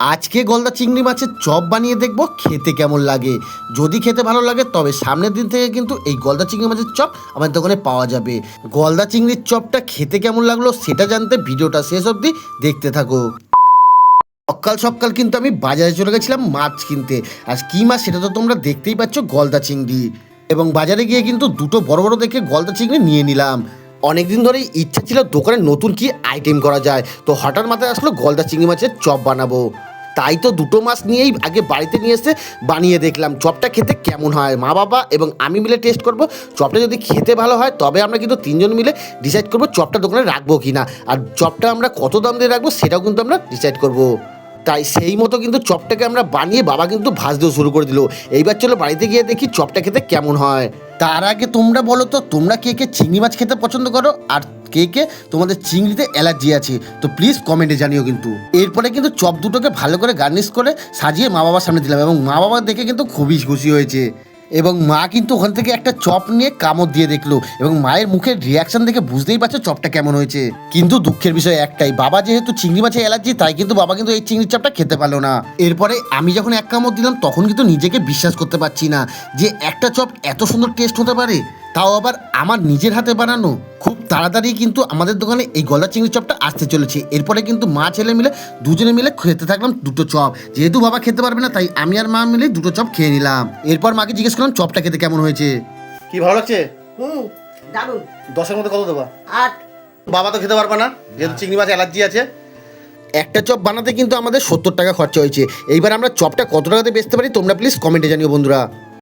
আজকে গলদা চিংড়ি মাছের চপ বানিয়ে দেখব খেতে কেমন লাগে। যদি খেতে ভালো লাগে তবে সামনের দিন থেকে কিন্তু এই গলদা চিংড়ি মাছের চপ আমার দোকানে পাওয়া যাবে। গলদা চিংড়ির চপটা খেতে কেমন লাগলো সেটা জানতে ভিডিওটা শেষ অবধি দেখতে থাকো। সকাল সকাল কিন্তু আমি বাজারে চলে গেছিলাম মাছ কিনতে। আর কী মাছ সেটা তো তোমরা দেখতেই পাচ্ছ, গলদা চিংড়ি। এবং বাজারে গিয়ে কিন্তু দুটো বড় বড় দেখে গলদা চিংড়ি নিয়ে নিলাম। অনেকদিন ধরেই ইচ্ছা ছিল দোকানে নতুন কি আইটেম করা যায়, তো হঠাৎ মাথায় আসলো গলদা চিংড়ি মাছের চপ বানাবো। তাই তো দুটো মাছ নিয়েই আগে বাড়িতে নিয়ে এসে বানিয়ে দেখলাম চপটা খেতে কেমন হয়। মা বাবা এবং আমি মিলে টেস্ট করব। চপটা যদি খেতে ভালো হয় তবে আমরা কিন্তু তিনজন মিলে ডিসাইড করব চপটা দোকানে রাখবো কি না, আর চপটা আমরা কত দাম দিয়ে রাখবো সেটাও কিন্তু আমরা ডিসাইড করব। তাই সেই মতো কিন্তু চপটাকে আমরা বানিয়ে বাবা কিন্তু ভাজতেও শুরু করে দিল। এইবার চলো বাড়িতে গিয়ে দেখি চপটা খেতে কেমন হয়। তার আগে তোমরা বলো তো, তোমরা কে কে চিংড়ি মাছ খেতে পছন্দ করো, আর কে কে তোমাদের চিংড়িতে অ্যালার্জি আছে, তো প্লিজ কমেন্টে জানিও কিন্তু। এরপরে কিন্তু চপ দুটোকে ভালো করে গার্নিশ করে সাজিয়ে মা বাবার সামনে দিলাম, এবং মা বাবা দেখে কিন্তু খুবই খুশি হয়েছে। এবং মা কিন্তু ওখান থেকে একটা চপ নিয়ে কামড় দিয়ে দেখলো, এবং মায়ের মুখের রিয়াকশন দেখে বুঝতেই পারছো চপটা কেমন হয়েছে। কিন্তু দুঃখের বিষয় একটাই, বাবা যেহেতু চিংড়ি মাছে অ্যালার্জি, তাই কিন্তু বাবা কিন্তু এই চিংড়ির চপটা খেতে পারলো না। এরপরে আমি যখন এক কামড় দিলাম তখন কিন্তু নিজেকে বিশ্বাস করতে পারছি না যে একটা চপ এত সুন্দর টেস্ট হতে পারে, তাও আবার আমার নিজের হাতে বানানো। খুব তাড়াতাড়ি কিন্তু আমাদের দোকানে এই গলদা চিংড়ি চপটা আসতে চলেছে। এরপরে কিন্তু মা ছেলে মিলে দুজনে মিলে খেতে থাকলাম দুটো চপ। যেহেতু বাবা খেতে পারবে না তাই আমি আর মা মিলে দুটো চপ খেয়ে নিলাম। এরপর মাকে জিজ্ঞেস করলাম চপটা খেতে কেমন হয়েছে। কি ভালো লাগছে? দারুন। 10-এর মধ্যে কত দেবা? 8। বাবা তো খেতে পারবে না যেহেতু চিংড়ি মাছ অ্যালার্জি আছে। একটা চপ বানাতে কিন্তু আমাদের 70 টাকা খরচা হয়েছে। এইবার আমরা চপটা কত টাকাতে বেচতে পারি তোমরা প্লিজ কমেন্টে জানিও বন্ধুরা।